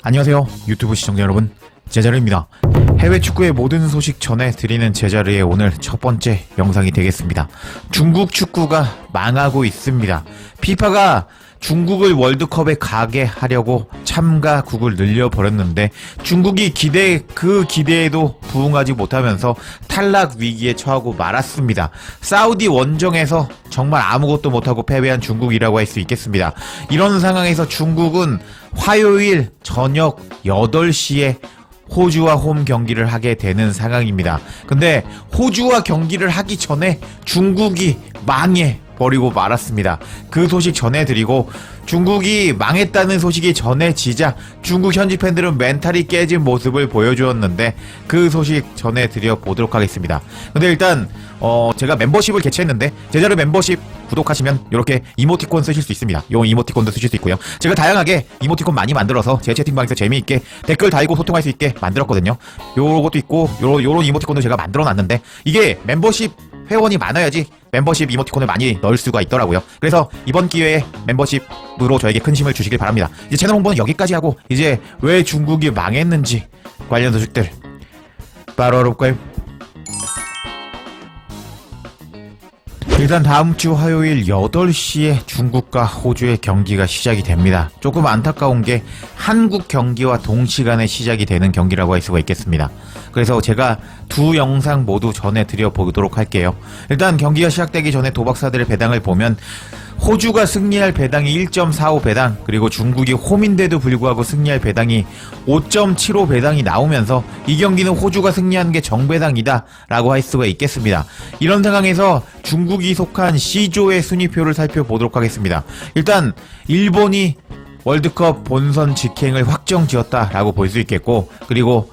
안녕하세요 유튜브 시청자 여러분, 제자르입니다. 해외 축구의 모든 소식 전해드리는 제자르의 오늘 첫 번째 영상이 되겠습니다. 중국 축구가 망하고 있습니다. 피파가 중국을 월드컵에 가게 하려고 참가국을 늘려버렸는데 중국이 그 기대에도 부응하지 못하면서 탈락 위기에 처하고 말았습니다. 사우디 원정에서 정말 아무것도 못하고 패배한 중국이라고 할 수 있겠습니다. 이런 상황에서 중국은 화요일 저녁 8시에 호주와 홈 경기를 하게 되는 상황입니다. 근데 호주와 경기를 하기 전에 중국이 망해버리고 말았습니다. 그 소식 전해드리고, 중국이 망했다는 소식이 전해지자 중국 현지 팬들은 멘탈이 깨진 모습을 보여주었는데 그 소식 전해드려 보도록 하겠습니다. 근데 일단 제가 멤버십을 개최했는데, 제자르 멤버십 구독하시면 이렇게 이모티콘 쓰실 수 있습니다. 요 이모티콘도 쓰실 수 있고요. 제가 다양하게 이모티콘 많이 만들어서 제 채팅방에서 재미있게 댓글 달고 소통할 수 있게 만들었거든요. 요것도 있고 요런 이모티콘도 제가 만들어놨는데, 이게 멤버십 회원이 많아야지 멤버십 이모티콘을 많이 넣을 수가 있더라고요. 그래서 이번 기회에 멤버십으로 저에게 큰 힘을 주시길 바랍니다. 이제 채널 홍보는 여기까지 하고, 이제 왜 중국이 망했는지 관련 소식들 바로 알아볼까요? 일단 다음주 화요일 8시에 중국과 호주의 경기가 시작이 됩니다. 조금 안타까운 게 한국 경기와 동시간에 시작이 되는 경기라고 할 수가 있겠습니다. 그래서 제가 두 영상 모두 전해드려 보도록 할게요. 일단 경기가 시작되기 전에 도박사들의 배당을 보면 호주가 승리할 배당이 1.45 배당, 그리고 중국이 홈인데도 불구하고 승리할 배당이 5.75 배당이 나오면서 이 경기는 호주가 승리하는 게 정배당이다 라고 할 수가 있겠습니다. 이런 상황에서 중국이 속한 C조의 순위표를 살펴보도록 하겠습니다. 일단 일본이 월드컵 본선 직행을 확정지었다 라고 볼 수 있겠고, 그리고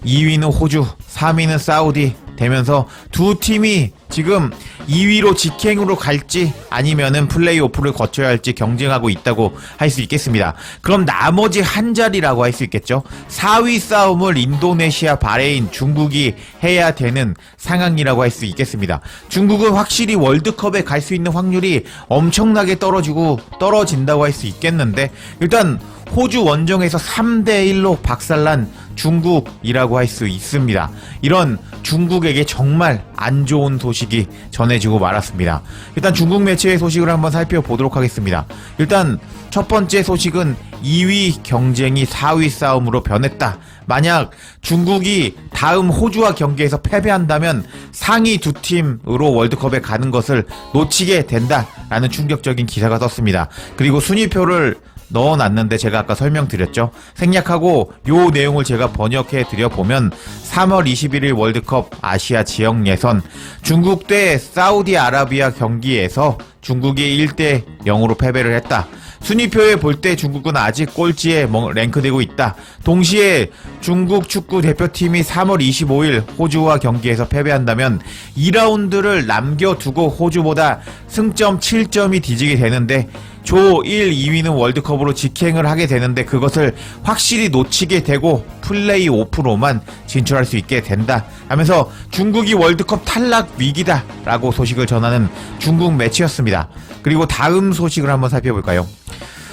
2위는 호주, 3위는 사우디 되면서 두 팀이 지금 2위로 직행으로 갈지 아니면은 플레이오프를 거쳐야 할지 경쟁하고 있다고 할 수 있겠습니다. 그럼 나머지 한 자리라고 할 수 있겠죠. 4위 싸움을 인도네시아, 바레인, 중국이 해야 되는 상황이라고 할 수 있겠습니다. 중국은 확실히 월드컵에 갈 수 있는 확률이 엄청나게 떨어진다고 할 수 있겠는데, 일단 호주 원정에서 3대1로 박살난 중국이라고 할 수 있습니다. 이런 중국에게 정말 안 좋은 소식이 전해지고 말았습니다. 일단 중국 매체의 소식을 한번 살펴보도록 하겠습니다. 일단 첫 번째 소식은 2위 경쟁이 4위 싸움으로 변했다. 만약 중국이 다음 호주와 경기에서 패배한다면 상위 두 팀으로 월드컵에 가는 것을 놓치게 된다라는 충격적인 기사가 떴습니다. 그리고 순위표를 넣어놨는데 제가 아까 설명드렸죠. 생략하고 요 내용을 제가 번역해 드려보면 3월 21일 월드컵 아시아 지역 예선 중국 대 사우디아라비아 경기에서 중국이 1대 0으로 패배를 했다. 순위표에 볼 때 중국은 아직 꼴찌에 랭크되고 있다. 동시에 중국 축구 대표팀이 3월 25일 호주와 경기에서 패배한다면 2라운드를 남겨두고 호주보다 승점 7점이 뒤지게 되는데 조 1, 2위는 월드컵으로 직행을 하게 되는데 그것을 확실히 놓치게 되고 플레이오프로만 진출할 수 있게 된다 하면서 중국이 월드컵 탈락 위기다 라고 소식을 전하는 중국 매체였습니다. 그리고 다음 소식을 한번 살펴볼까요?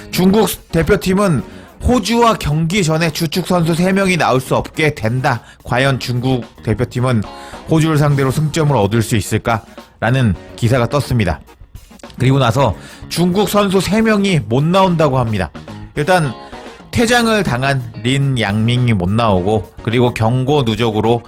중국 대표팀은 호주와 경기 전에 주축 선수 3명이 나올 수 없게 된다. 과연 중국 대표팀은 호주를 상대로 승점을 얻을 수 있을까? 라는 기사가 떴습니다. 그리고 나서 중국 선수 3명이 못 나온다고 합니다. 일단 퇴장을 당한 린 양밍이 못 나오고, 그리고 경고 누적으로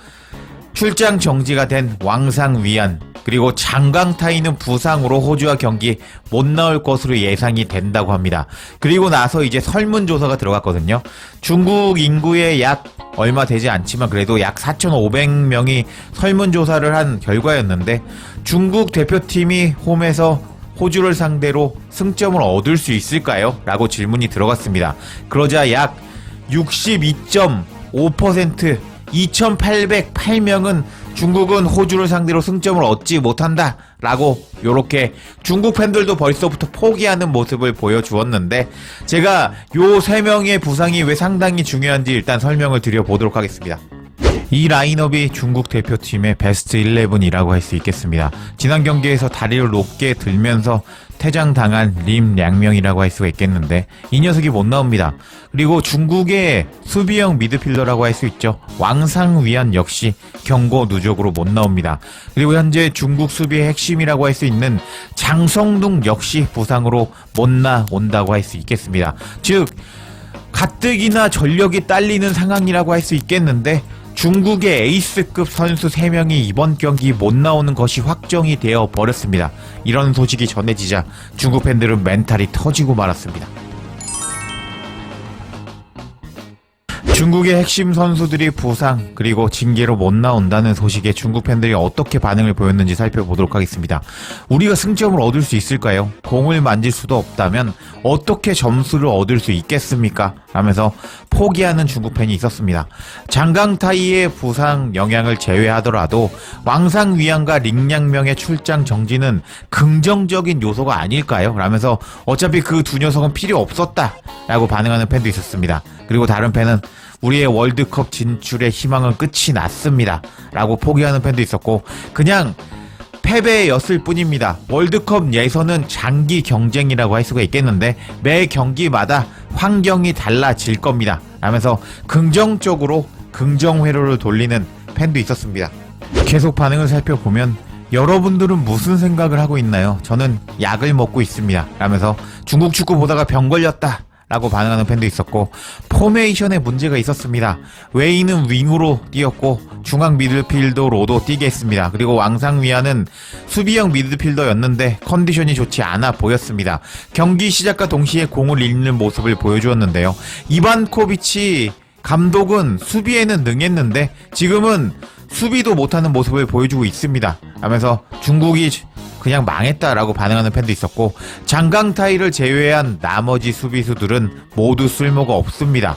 출장 정지가 된 왕상 위안, 그리고 장강타이는 부상으로 호주와 경기 못 나올 것으로 예상이 된다고 합니다. 그리고 나서 이제 설문조사가 들어갔거든요. 중국 인구의 약 얼마 되지 않지만 그래도 약 4,500명이 설문조사를 한 결과였는데, 중국 대표팀이 홈에서 호주를 상대로 승점을 얻을 수 있을까요? 라고 질문이 들어갔습니다. 그러자 약 62.5%, 2,808명은 중국은 호주를 상대로 승점을 얻지 못한다 라고, 요렇게 중국 팬들도 벌써부터 포기하는 모습을 보여주었는데, 제가 요 3명의 부상이 왜 상당히 중요한지 일단 설명을 드려보도록 하겠습니다. 이 라인업이 중국 대표팀의 베스트 11이라고 할 수 있겠습니다. 지난 경기에서 다리를 높게 들면서 퇴장당한 림 량명이라고 할 수가 있겠는데 이 녀석이 못 나옵니다. 그리고 중국의 수비형 미드필더라고 할 수 있죠. 왕상위안 역시 경고 누적으로 못 나옵니다. 그리고 현재 중국 수비의 핵심이라고 할 수 있는 장성둥 역시 부상으로 못 나온다고 할 수 있겠습니다. 즉 가뜩이나 전력이 딸리는 상황이라고 할 수 있겠는데 중국의 에이스급 선수 3명이 이번 경기 못 나오는 것이 확정이 되어 버렸습니다. 이런 소식이 전해지자 중국 팬들은 멘탈이 터지고 말았습니다. 중국의 핵심 선수들이 부상 그리고 징계로 못 나온다는 소식에 중국 팬들이 어떻게 반응을 보였는지 살펴보도록 하겠습니다. 우리가 승점을 얻을 수 있을까요? 공을 만질 수도 없다면 어떻게 점수를 얻을 수 있겠습니까? 하면서 포기하는 중국 팬이 있었습니다. 장강타이의 부상 영향을 제외하더라도 왕상위안과 링량명의 출장 정지는 긍정적인 요소가 아닐까요? 라면서 어차피 그 두 녀석은 필요 없었다 라고 반응하는 팬도 있었습니다. 그리고 다른 팬은 우리의 월드컵 진출의 희망은 끝이 났습니다 라고 포기하는 팬도 있었고 그냥 패배였을 뿐입니다. 월드컵 예선은 장기 경쟁이라고 할 수가 있겠는데 매 경기마다 환경이 달라질 겁니다 라면서 긍정적으로 긍정회로를 돌리는 팬도 있었습니다. 계속 반응을 살펴보면 여러분들은 무슨 생각을 하고 있나요? 저는 약을 먹고 있습니다 라면서 중국 축구 보다가 병 걸렸다 라고 반응하는 팬도 있었고 포메이션에 문제가 있었습니다. 웨이는 윙으로 뛰었고 중앙 미드필더로도 뛰게 했습니다. 그리고 왕상위안은 수비형 미드필더였는데 컨디션이 좋지 않아 보였습니다. 경기 시작과 동시에 공을 잃는 모습을 보여주었는데요. 이반코비치 감독은 수비에는 능했는데 지금은 수비도 못하는 모습을 보여주고 있습니다 하면서 중국이 그냥 망했다라고 반응하는 팬도 있었고 장강타이를 제외한 나머지 수비수들은 모두 쓸모가 없습니다.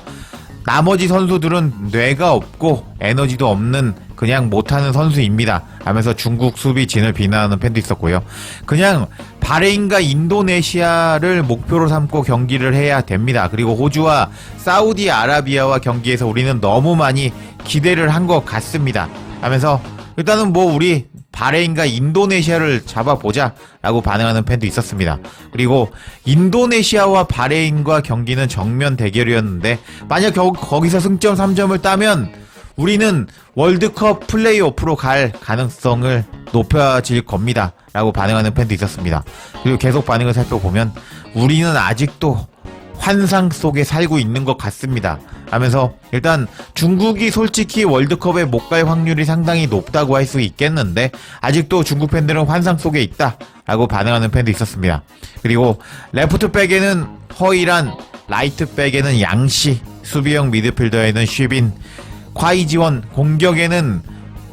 나머지 선수들은 뇌가 없고 에너지도 없는 그냥 못하는 선수입니다 하면서 중국 수비 진을 비난하는 팬도 있었고요. 그냥 바레인과 인도네시아를 목표로 삼고 경기를 해야 됩니다. 그리고 호주와 사우디아라비아와 경기에서 우리는 너무 많이 기대를 한 것 같습니다 하면서 일단은 뭐 우리 바레인과 인도네시아를 잡아보자 라고 반응하는 팬도 있었습니다. 그리고 인도네시아와 바레인과 경기는 정면 대결이었는데 만약 거기서 승점 3점을 따면 우리는 월드컵 플레이오프로 갈 가능성을 높여질 겁니다 라고 반응하는 팬도 있었습니다. 그리고 계속 반응을 살펴보면 우리는 아직도 환상 속에 살고 있는 것 같습니다 하면서 일단 중국이 솔직히 월드컵에 못 갈 확률이 상당히 높다고 할 수 있겠는데 아직도 중국 팬들은 환상 속에 있다 라고 반응하는 팬도 있었습니다. 그리고 레프트 백에는 허이란, 라이트 백에는 양시, 수비형 미드필더에는 쉬빈, 콰이지원, 공격에는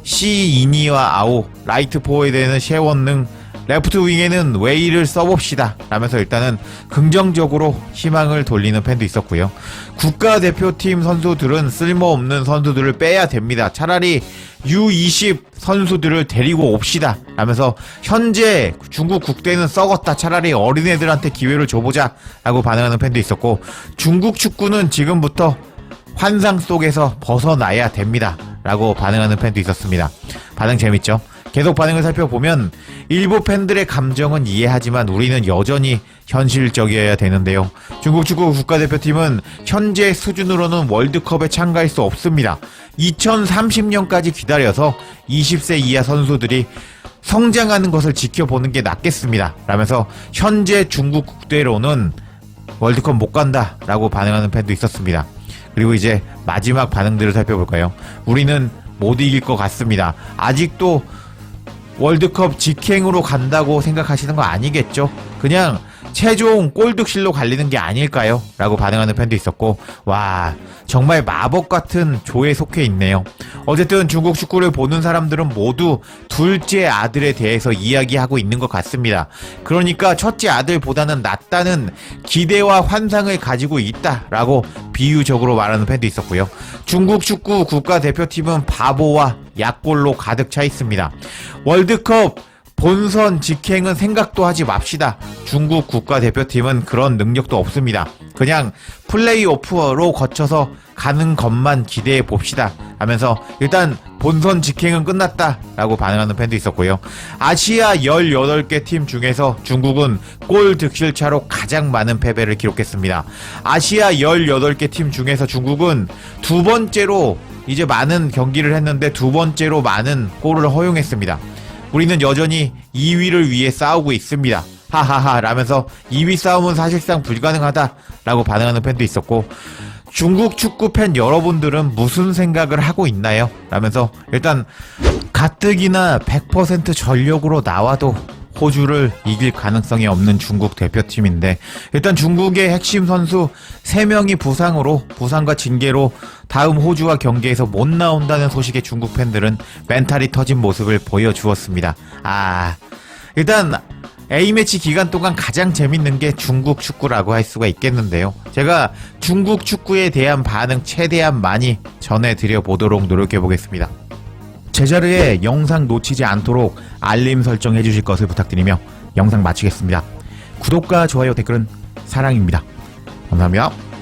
시이니와 아오, 라이트 포워드에는 셰원능, 레프트 윙에는 웨이를 써봅시다 라면서 일단은 긍정적으로 희망을 돌리는 팬도 있었고요. 국가대표팀 선수들은 쓸모없는 선수들을 빼야 됩니다. 차라리 U20 선수들을 데리고 옵시다 라면서 현재 중국 국대는 썩었다 차라리 어린애들한테 기회를 줘보자 라고 반응하는 팬도 있었고 중국 축구는 지금부터 환상 속에서 벗어나야 됩니다 라고 반응하는 팬도 있었습니다. 반응 재밌죠? 계속 반응을 살펴보면 일부 팬들의 감정은 이해하지만 우리는 여전히 현실적이어야 되는데요. 중국 축구 국가대표팀은 현재 수준으로는 월드컵에 참가할 수 없습니다. 2030년까지 기다려서 20세 이하 선수들이 성장하는 것을 지켜보는 게 낫겠습니다 라면서 현재 중국 국대로는 월드컵 못 간다 라고 반응하는 팬도 있었습니다. 그리고 이제 마지막 반응들을 살펴볼까요? 우리는 못 이길 것 같습니다. 아직도 월드컵 직행으로 간다고 생각하시는 거 아니겠죠? 그냥 최종 골득실로 갈리는 게 아닐까요? 라고 반응하는 팬도 있었고 와 정말 마법 같은 조에 속해 있네요. 어쨌든 중국 축구를 보는 사람들은 모두 둘째 아들에 대해서 이야기하고 있는 것 같습니다. 그러니까 첫째 아들보다는 낫다는 기대와 환상을 가지고 있다라고 비유적으로 말하는 팬도 있었고요. 중국 축구 국가대표팀은 바보와 약골로 가득 차 있습니다. 월드컵 본선 직행은 생각도 하지 맙시다. 중국 국가대표팀은 그런 능력도 없습니다. 그냥 플레이오프로 거쳐서 가는 것만 기대해 봅시다 하면서 일단 본선 직행은 끝났다 라고 반응하는 팬도 있었고요. 아시아 18개 팀 중에서 중국은 골 득실차로 가장 많은 패배를 기록했습니다. 아시아 18개 팀 중에서 중국은 두 번째로 이제 많은 경기를 했는데 두 번째로 많은 골을 허용했습니다. 우리는 여전히 2위를 위해 싸우고 있습니다. 하하하 라면서 2위 싸움은 사실상 불가능하다 라고 반응하는 팬도 있었고, 중국 축구 팬 여러분들은 무슨 생각을 하고 있나요? 라면서 일단 가뜩이나 100% 전력으로 나와도 호주를 이길 가능성이 없는 중국 대표팀인데, 일단 중국의 핵심 선수 3명이 부상과 징계로 다음 호주와 경기에서 못 나온다는 소식에 중국 팬들은 멘탈이 터진 모습을 보여주었습니다. 일단 A매치 기간 동안 가장 재밌는 게 중국 축구라고 할 수가 있겠는데요. 제가 중국 축구에 대한 반응 최대한 많이 전해드려 보도록 노력해 보겠습니다. 제 자리에 영상 놓치지 않도록 알림 설정해 주실 것을 부탁드리며 영상 마치겠습니다. 구독과 좋아요, 댓글은 사랑입니다. 감사합니다.